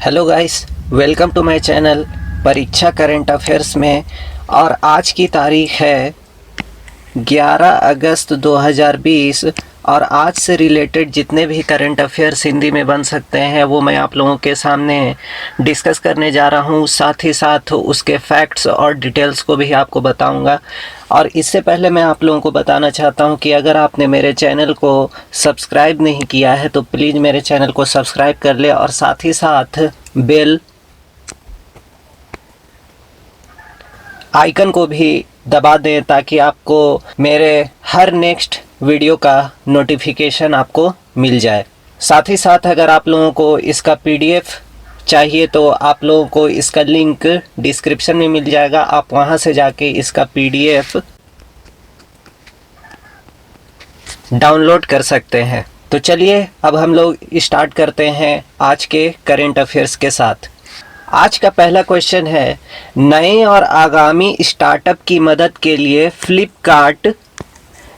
Hello guys, welcome to my channel Pariksha current affairs में। और आज की तारीख है 11 अगस्त 2020 और आज से रिलेटेड जितने भी करंट अफेयर्स हिंदी में बन सकते हैं वो मैं आप लोगों के सामने डिस्कस करने जा रहा हूँ। साथ ही साथ उसके फैक्ट्स और डिटेल्स को भी आपको बताऊँगा। और इससे पहले मैं आप लोगों को बताना चाहता हूँ कि अगर आपने मेरे चैनल को सब्सक्राइब नहीं किया है तो प्लीज़ मेरे चैनल को सब्सक्राइब कर ले और साथ ही साथ बेल आइकन को भी दबा दें ताकि आपको मेरे हर नेक्स्ट वीडियो का नोटिफिकेशन आपको मिल जाए। साथ ही साथ अगर आप लोगों को इसका पीडीएफ चाहिए तो आप लोगों को इसका लिंक डिस्क्रिप्शन में मिल जाएगा, आप वहां से जाके इसका पीडीएफ डाउनलोड कर सकते हैं। तो चलिए अब हम लोग स्टार्ट करते हैं आज के करेंट अफेयर्स के साथ। आज का पहला क्वेश्चन है, नए और आगामी स्टार्टअप की मदद के लिए फ्लिपकार्ट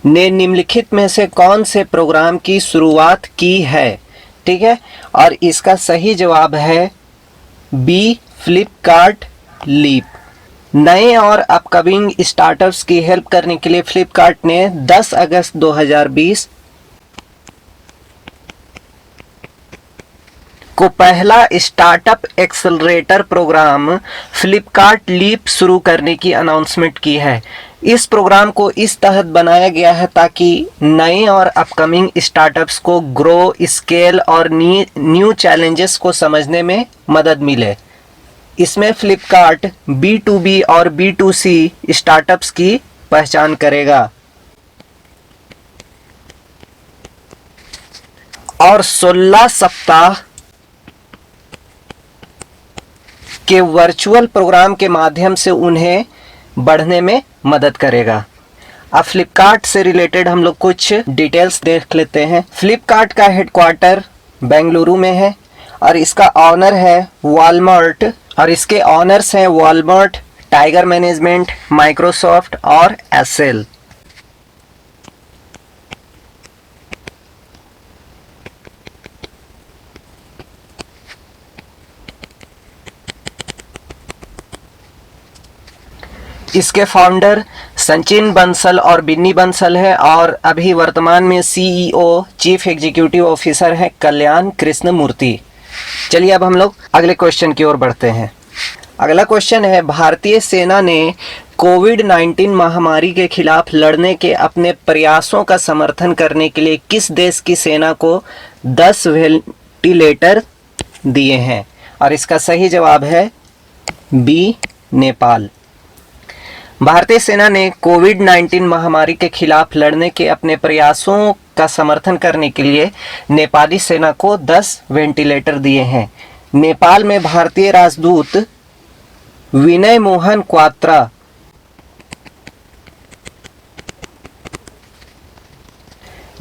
ने निम्नलिखित में से कौन से प्रोग्राम की शुरुआत की है? ठीक है, और इसका सही जवाब है बी, फ्लिपकार्ट लीप। नए और अपकमिंग स्टार्टअप्स की हेल्प करने के लिए फ्लिपकार्ट ने 10 अगस्त 2020 को पहला startup accelerator program Flipkart Leap शुरू करने की अनाउंसमेंट की है। इस प्रोग्राम को इस तहत बनाया गया है ताकि नए और अपकमिंग स्टार्टअप्स को ग्रो, स्केल और न्यू चैलेंजेस को समझने में मदद मिले। इसमें फ्लिपकार्ट B2B और B2C स्टार्टअप्स की पहचान करेगा और 16 सप्ताह के वर्चुअल प्रोग्राम के माध्यम से उन्हें बढ़ने में मदद करेगा। अब फ्लिपकार्ट से रिलेटेड हम लोग कुछ डिटेल्स देख लेते हैं। फ्लिपकार्ट का हेडक्वार्टर बेंगलुरु में है और इसका ऑनर है वॉलमार्ट और इसके ऑनर्स हैं वॉलमार्ट, टाइगर मैनेजमेंट, माइक्रोसॉफ्ट और एसएल। इसके फाउंडर सचिन बंसल और बिन्नी बंसल है और अभी वर्तमान में सीईओ, चीफ एग्जीक्यूटिव ऑफिसर है कल्याण कृष्ण मूर्ति। चलिए अब हम लोग अगले क्वेश्चन की ओर बढ़ते हैं। अगला क्वेश्चन है, भारतीय सेना ने कोविड-19 महामारी के खिलाफ लड़ने के अपने प्रयासों का समर्थन करने के लिए किस देश की सेना को 10 वेंटिलेटर दिए हैं? और इसका सही जवाब है बी, नेपाल। भारतीय सेना ने कोविड-19 महामारी के खिलाफ लड़ने के अपने प्रयासों का समर्थन करने के लिए नेपाली सेना को 10 वेंटिलेटर दिए हैं। नेपाल में भारतीय राजदूत विनय मोहन क्वात्रा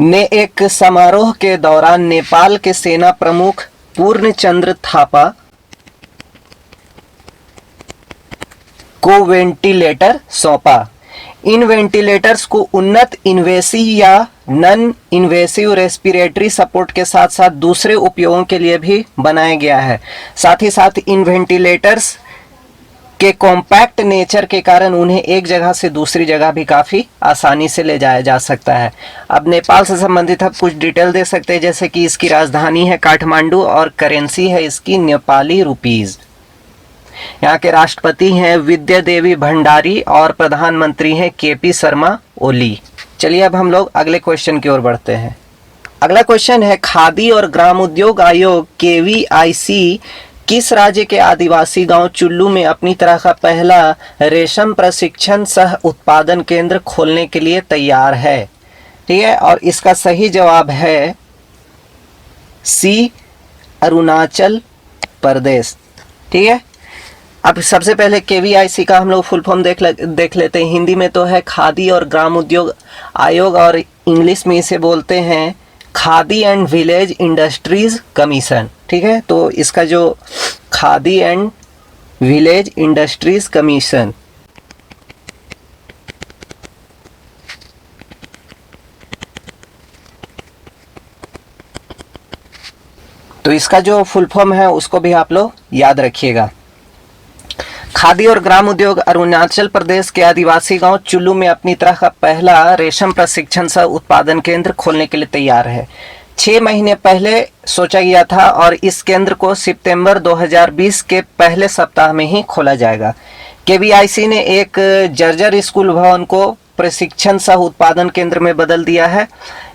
ने एक समारोह के दौरान नेपाल के सेना प्रमुख पूर्णचंद्र थापा को वेंटिलेटर सौंपा। इन वेंटिलेटर्स को उन्नत इन्वेसिव या नॉन इन्वेसिव रेस्पिरेटरी सपोर्ट के साथ साथ दूसरे उपयोगों के लिए भी बनाया गया है। साथ ही साथ इन वेंटिलेटर्स के कॉम्पैक्ट नेचर के कारण उन्हें एक जगह से दूसरी जगह भी काफ़ी आसानी से ले जाया जा सकता है। अब नेपाल से संबंधित आप कुछ डिटेल दे सकते हैं, जैसे कि इसकी राजधानी है काठमांडू और करेंसी है इसकी नेपाली रुपीज़। यहाँ के राष्ट्रपति हैं विद्या देवी भंडारी और प्रधानमंत्री हैं केपी शर्मा ओली। चलिए अब हम लोग अगले क्वेश्चन की ओर बढ़ते हैं। अगला क्वेश्चन है, खादी और ग्राम उद्योग आयोग KVIC किस राज्य के आदिवासी गांव चुल्लू में अपनी तरह का पहला रेशम प्रशिक्षण सह उत्पादन केंद्र खोलने के लिए तैयार है? ठीक है, और इसका सही जवाब है सी, अरुणाचल प्रदेश। ठीक है, अब सबसे पहले KVIC का हम लोग फुल फॉर्म देख लेते हैं। हिंदी में तो है खादी और ग्राम उद्योग आयोग और इंग्लिश में इसे बोलते हैं khadi and village industries commission. ठीक है, तो इसका जो khadi and village industries commission, तो इसका जो फुल फॉर्म है उसको भी आप लोग याद रखिएगा। खादी और ग्राम उद्योग अरुणाचल प्रदेश के आदिवासी गांव चुल्लू में अपनी तरह का पहला रेशम प्रशिक्षण सह उत्पादन केंद्र खोलने के लिए तैयार है। 6 महीने पहले सोचा गया था और इस केंद्र को सितंबर 2020 के पहले सप्ताह में ही खोला जाएगा। केवीआईसी ने एक जर्जर स्कूल भवन को प्रशिक्षण सह उत्पादन केंद्र में बदल दिया है।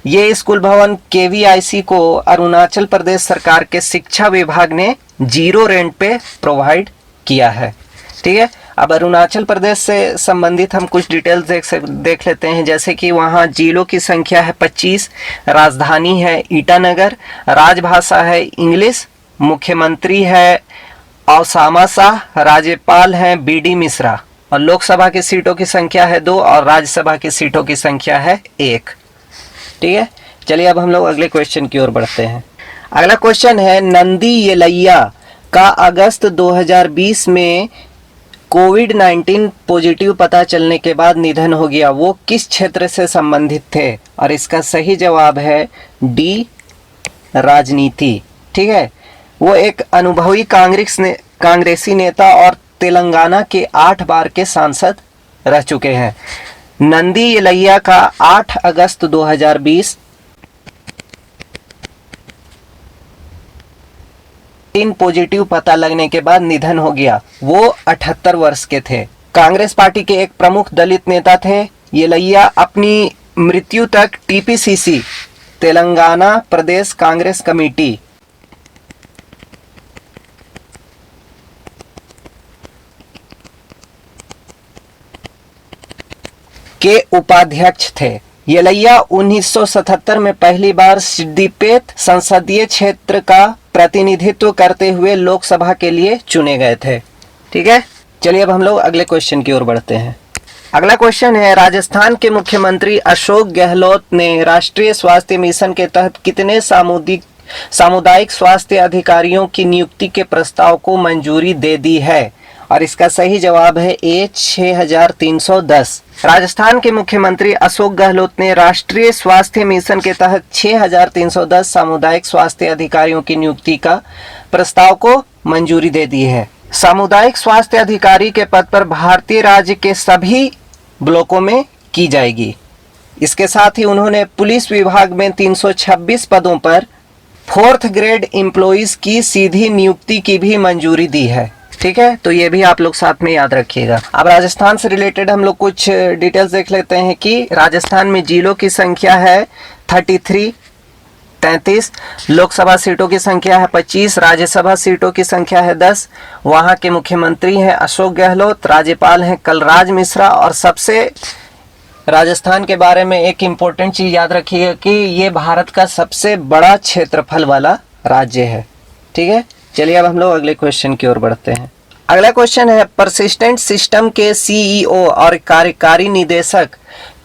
ये स्कूल भवन केवीआईसी को अरुणाचल प्रदेश सरकार के शिक्षा विभाग ने 0 रेंट पे प्रोवाइड किया है। ठीक है, अब अरुणाचल प्रदेश से संबंधित हम कुछ डिटेल्स देख लेते हैं। जैसे कि वहाँ जिलों की संख्या है 25, राजधानी है ईटानगर, राजभाषा है इंग्लिश, मुख्यमंत्री है औसामा शाह, राज्यपाल हैं बीडी मिश्रा, और लोकसभा की सीटों की संख्या है 2 और राज्यसभा की सीटों की संख्या है 1। ठीक है, चलिए अब हम लोग अगले क्वेश्चन की ओर बढ़ते हैं। अगला क्वेश्चन है, नंदी येलैया का अगस्त 2020 में कोविड-19 पॉजिटिव पता चलने के बाद निधन हो गया। वो किस क्षेत्र से संबंधित थे? और इसका सही जवाब है डी, राजनीति। ठीक है, वो एक अनुभवी कांग्रेसी नेता और तेलंगाना के 8 बार के सांसद रह चुके हैं। नंदी येलैया का 8 अगस्त 2020 पॉजिटिव पता लगने के बाद निधन हो गया। वो 78 वर्ष के थे। कांग्रेस पार्टी के एक प्रमुख दलित नेता थे। येलैया अपनी मृत्यु तक टीपीसीसी, तेलंगाना प्रदेश कांग्रेस कमेटी के उपाध्यक्ष थे। येलैया 1977 में पहली बार सिद्दीपेट संसदीय क्षेत्र का प्रतिनिधित्व करते हुए लोकसभा के लिए चुने गए थे। ठीक है, चलिए अब हम लोग अगले क्वेश्चन की ओर बढ़ते हैं। अगला क्वेश्चन है, राजस्थान के मुख्यमंत्री अशोक गहलोत ने राष्ट्रीय स्वास्थ्य मिशन के तहत कितने सामुदायिक स्वास्थ्य अधिकारियों की नियुक्ति के प्रस्ताव को मंजूरी दे दी है? और इसका सही जवाब है ए, 6310। राजस्थान के मुख्यमंत्री अशोक गहलोत ने राष्ट्रीय स्वास्थ्य मिशन के तहत 6310 सामुदायिक स्वास्थ्य अधिकारियों की नियुक्ति का प्रस्ताव को मंजूरी दे दी है। सामुदायिक स्वास्थ्य अधिकारी के पद पर भारतीय राज्य के सभी ब्लॉकों में की जाएगी। इसके साथ ही उन्होंने पुलिस विभाग में 326 पदों पर 4th ग्रेड एम्प्लॉइज की सीधी नियुक्ति की भी मंजूरी दी है। ठीक है, तो ये भी आप लोग साथ में याद रखिएगा। अब राजस्थान से रिलेटेड हम लोग कुछ डिटेल्स देख लेते हैं कि राजस्थान में जिलों की संख्या है 33, लोकसभा सीटों की संख्या है 25, राज्यसभा सीटों की संख्या है 10। वहाँ के मुख्यमंत्री हैं अशोक गहलोत, राज्यपाल हैं कलराज मिश्रा, और सबसे राजस्थान के बारे में एक इम्पोर्टेंट चीज़ याद रखिएगा कि ये भारत का सबसे बड़ा क्षेत्रफल वाला राज्य है। ठीक है, चलिए अब हम लोग अगले क्वेश्चन की ओर बढ़ते हैं। अगला क्वेश्चन है, परसिस्टेंट सिस्टम के सीईओ और कार्यकारी निदेशक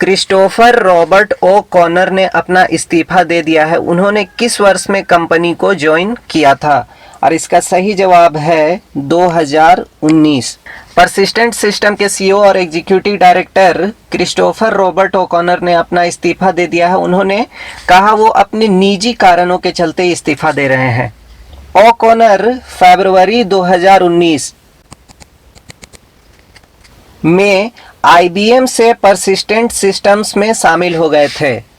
क्रिस्टोफर रॉबर्ट ओ कॉनर ने अपना इस्तीफा दे दिया है। उन्होंने किस वर्ष में कंपनी को ज्वाइन किया था? और इसका सही जवाब है 2019। परसिस्टेंट सिस्टम के सीईओ और executive director Christopher Robert O'Connor ने अपना इस्तीफा दे दिया है। उन्होंने कहा वो अपने निजी कारणों के चलते इस्तीफा दे रहे हैं। ओकॉनर फरवरी 2019 में आईबीएम से परसिस्टेंट सिस्टम्स में शामिल हो गए थे।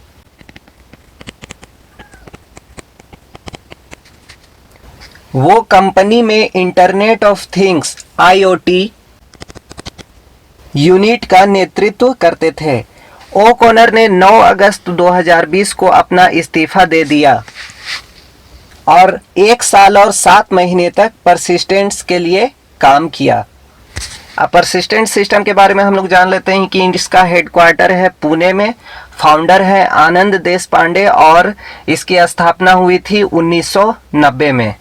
वो कंपनी में internet of things IoT unit का नेतृत्व करते थे। ओकॉनर ने 9 अगस्त 2020 को अपना इस्तीफा दे दिया और 1 साल और 7 महीने तक परसिस्टेंट्स के लिए काम किया। अब परसिस्टेंट सिस्टम के बारे में हम लोग जान लेते हैं कि इसका हेडक्वार्टर है पुणे में, फाउंडर है आनंद देशपांडे और इसकी स्थापना हुई थी 1990 में।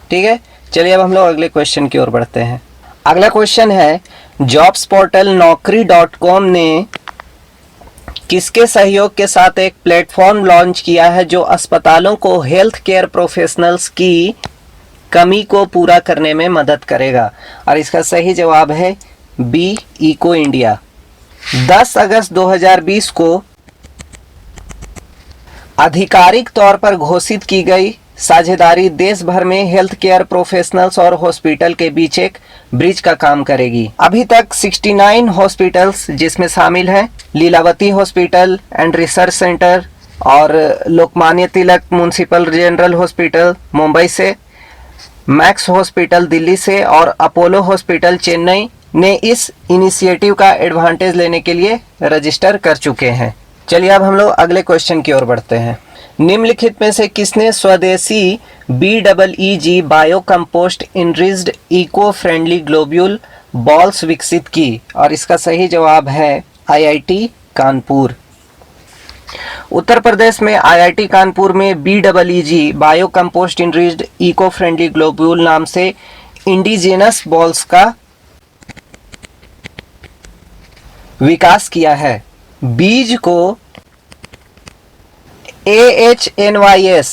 ठीक है, चलिए अब हम लोग अगले क्वेश्चन की ओर बढ़ते हैं। अगला क्वेश्चन है, जॉब्स पोर्टल naukri.com ने किसके सहयोग के साथ एक प्लेटफॉर्म लॉन्च किया है जो अस्पतालों को हेल्थ केयर प्रोफेशनल्स की कमी को पूरा करने में मदद करेगा? और इसका सही जवाब है बी, इको इंडिया। 10 अगस्त 2020 को आधिकारिक तौर पर घोषित की गई साझेदारी देश भर में हेल्थ केयर प्रोफेशनल्स और हॉस्पिटल के बीच एक ब्रिज का काम करेगी। अभी तक 69 हॉस्पिटल्स जिसमें शामिल हैं Lilavati hospital and research centre और Lokmanya Tilak municipal general hospital Mumbai से, मैक्स हॉस्पिटल दिल्ली से और अपोलो हॉस्पिटल चेन्नई ने इस इनिशिएटिव का एडवांटेज लेने के लिए रजिस्टर कर चुके हैं। चलिए अब हम लोग अगले क्वेश्चन की ओर बढ़ते हैं। निम्नलिखित में से किसने स्वदेशी BEEG bio compost enriched eco friendly globule balls विकसित की? और इसका सही जवाब है IIT कानपुर। उत्तर प्रदेश में IIT कानपुर में BEEG bio compost enriched eco friendly globule नाम से इंडिजिनस बॉल्स का विकास किया है। बीज को AHNYS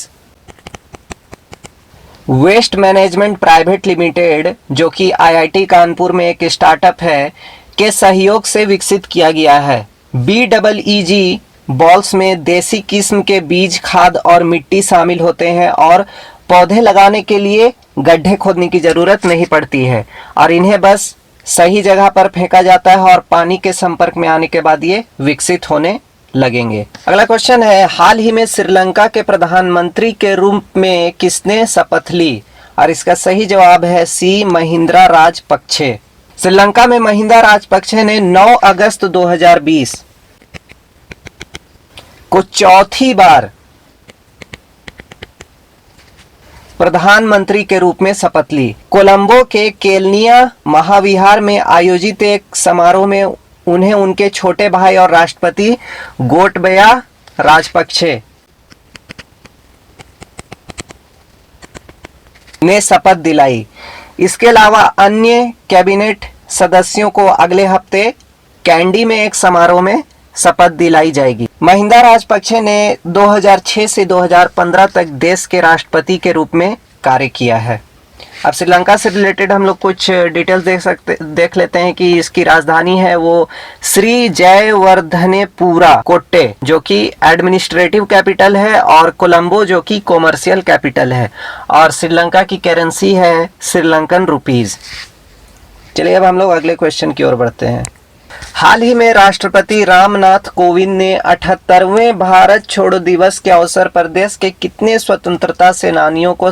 waste management private limited, जो कि IIT कानपुर में एक स्टार्टअप है, के सहयोग से विकसित किया गया है। BEEG बॉल्स में देसी किस्म के बीज, खाद और मिट्टी शामिल होते हैं और पौधे लगाने के लिए गड्ढे खोदने की जरूरत नहीं पड़ती है और इन्हें बस सही जगह पर फेंका जाता है और पानी के संपर्क में आने के बाद ये विकसित होने लगेंगे। अगला क्वेश्चन है, हाल ही में श्रीलंका के प्रधानमंत्री के रूप में किसने शपथ ली? और इसका सही जवाब है C महिंद्रा राजपक्षे। श्रीलंका में महिंद्रा राजपक्षे ने 9 अगस्त 2020 को चौथी बार प्रधानमंत्री के रूप में शपथ ली। कोलंबो के केलनिया महाविहार में आयोजित एक समारोह में उन्हें उनके छोटे भाई और राष्ट्रपति गोटबया राजपक्षे ने शपथ दिलाई। इसके अलावा अन्य कैबिनेट सदस्यों को अगले हफ्ते कैंडी में एक समारोह में शपथ दिलाई जाएगी। महिंदा राजपक्षे ने 2006 से 2015 तक देश के राष्ट्रपति के रूप में कार्य किया है। अब श्रीलंका से रिलेटेड हम लोग कुछ डिटेल्स देख लेते हैं कि इसकी राजधानी है वो श्री जयवर्धनेपुरा कोट्टे, जो कि एडमिनिस्ट्रेटिव कैपिटल है, और कोलंबो जो कि कॉमर्शियल कैपिटल है, और श्रीलंका की करेंसी है श्रीलंकन रुपीज। चलिए अब हम लोग अगले क्वेश्चन की ओर बढ़ते हैं। हाल ही में राष्ट्रपति रामनाथ कोविंद ने 78वें भारत छोड़ो दिवस के अवसर पर देश के कितने स्वतंत्रता सेनानियों को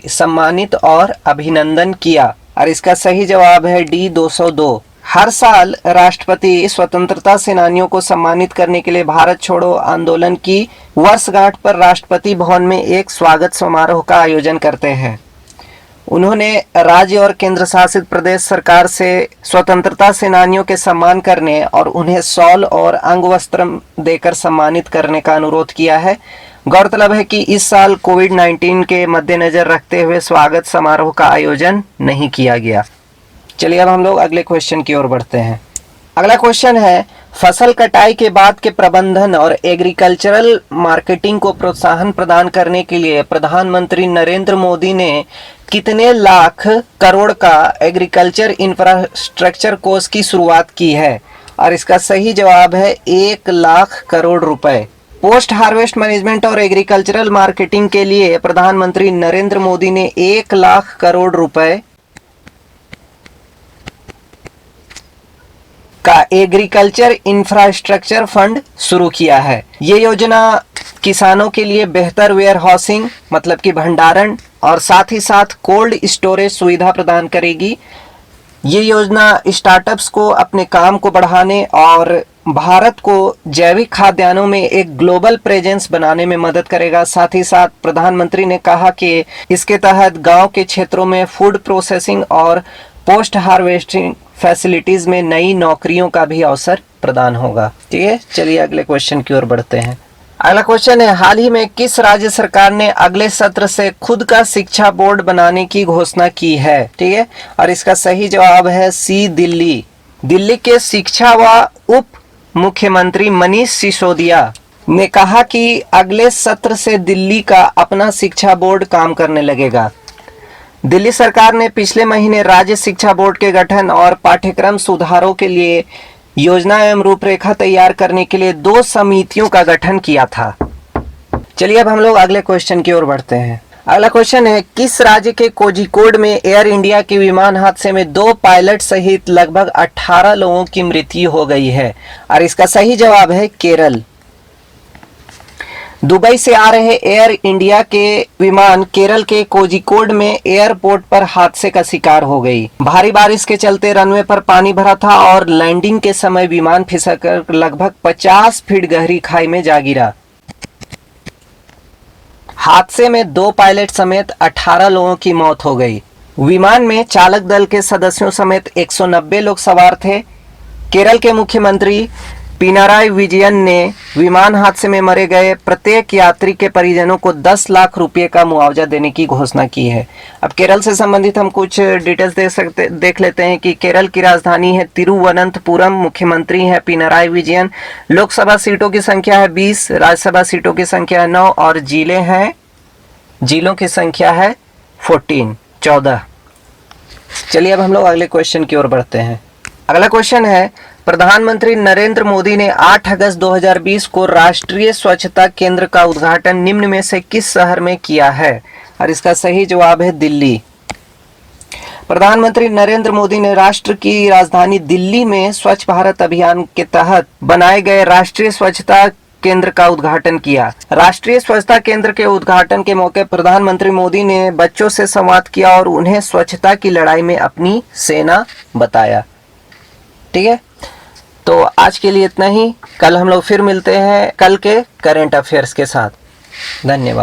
सम्मानित और अभिनंदन किया? और इसका सही जवाब है D 202। हर साल राष्ट्रपति स्वतंत्रता सेनानियों को सम्मानित करने के लिए भारत छोड़ो आंदोलन की वर्षगांठ पर राष्ट्रपति भवन में एक स्वागत समारोह का आयोजन करते हैं। उन्होंने राज्य और केंद्र शासित प्रदेश सरकार से स्वतंत्रता सेनानियों के सम्मान करने और उन्हें शॉल और अंग वस्त्र देकर सम्मानित करने का अनुरोध किया है। गौरतलब है कि इस साल कोविड-19 के मद्देनजर रखते हुए स्वागत समारोह का आयोजन नहीं किया गया। चलिए अब हम लोग अगले क्वेश्चन की ओर बढ़ते हैं। अगला क्वेश्चन है, फसल कटाई के बाद के प्रबंधन और एग्रीकल्चरल मार्केटिंग को प्रोत्साहन प्रदान करने के लिए प्रधानमंत्री नरेंद्र मोदी ने कितने लाख करोड़ का एग्रीकल्चर इंफ्रास्ट्रक्चर कोष की शुरुआत की है? और इसका सही जवाब है 1 लाख करोड़ रुपए। पोस्ट हार्वेस्ट मैनेजमेंट और एग्रीकल्चरल मार्केटिंग के लिए प्रधानमंत्री नरेंद्र मोदी ने 1 लाख करोड़ रुपए का एग्रीकल्चर इंफ्रास्ट्रक्चर फंड शुरू किया है। ये योजना किसानों के लिए बेहतर वेयर हाउसिंग मतलब कि भंडारण और साथ ही साथ कोल्ड स्टोरेज सुविधा प्रदान करेगी। ये योजना स्टार्टअप्स को अपने काम को बढ़ाने और भारत को जैविक खाद्यान्नों में एक ग्लोबल प्रेजेंस बनाने में मदद करेगा। साथ ही साथ प्रधानमंत्री ने कहा कि इसके तहत गांव के क्षेत्रों में फूड प्रोसेसिंग और पोस्ट हार्वेस्टिंग फैसिलिटीज में नई नौकरियों का भी अवसर प्रदान होगा। ठीक है, चलिए अगले क्वेश्चन की ओर बढ़ते हैं। अगला क्वेश्चन है, हाल ही में किस राज्य सरकार ने अगले सत्र से खुद का शिक्षा बोर्ड बनाने की घोषणा की है? ठीक है, और इसका सही जवाब है C दिल्ली। दिल्ली के शिक्षा व उप मुख्यमंत्री मनीष सिसोदिया ने कहा कि अगले सत्र से दिल्ली का अपना शिक्षा बोर्ड काम करने लगेगा। दिल्ली सरकार ने पिछले महीने राज्य शिक्षा बोर्ड के गठन और पाठ्यक्रम सुधारों के लिए योजना एवं रूपरेखा तैयार करने के लिए 2 समितियों का गठन किया था। चलिए अब हम लोग अगले क्वेश्चन की ओर बढ़ते हैं। अगला क्वेश्चन है, किस राज्य के कोझिकोड में एयर इंडिया के विमान हादसे में 2 पायलट सहित लगभग 18 लोगों की मृत्यु हो गई है? और इसका सही जवाब है केरल। दुबई से आ रहे एयर इंडिया के विमान केरल के कोझिकोड में एयरपोर्ट पर हादसे का शिकार हो गई। भारी बारिश के चलते रनवे पर पानी भरा था और लैंडिंग के समय विमान फिसलकर लगभग 50 फीट गहरी खाई में जा गिरा। हादसे में 2 पायलट समेत 18 लोगों की मौत हो गई। विमान में चालक दल के सदस्यों समेत 190 लोग सवार थे। केरल के मुख्यमंत्री पिनाराई विजयन ने विमान हादसे में मरे गए प्रत्येक यात्री के परिजनों को 10 लाख रुपए का मुआवजा देने की घोषणा की है। अब केरल से संबंधित हम कुछ डिटेल्स देख लेते हैं कि केरल की राजधानी है तिरुवनंतपुरम, मुख्यमंत्री है पिनाराई विजयन, लोकसभा सीटों की संख्या है 20, राज्यसभा सीटों की संख्या है 9 और जिलों की संख्या है 14। चलिए अब हम लोग अगले क्वेश्चन की ओर बढ़ते हैं। अगला क्वेश्चन है, प्रधानमंत्री नरेंद्र मोदी ने 8 अगस्त 2020 को राष्ट्रीय स्वच्छता केंद्र का उद्घाटन निम्न में से किस शहर में किया है? और इसका सही जवाब है दिल्ली। प्रधानमंत्री नरेंद्र मोदी ने राष्ट्र की राजधानी दिल्ली में स्वच्छ भारत अभियान के तहत बनाए गए राष्ट्रीय स्वच्छता केंद्र का उद्घाटन किया। राष्ट्रीय स्वच्छता केंद्र के उद्घाटन के मौके प्रधानमंत्री मोदी ने बच्चों से संवाद किया और उन्हें स्वच्छता की लड़ाई में अपनी सेना बताया। ठीक है, तो आज के लिए इतना ही। कल हम लोग फिर मिलते हैं कल के करंट अफेयर्स के साथ। धन्यवाद।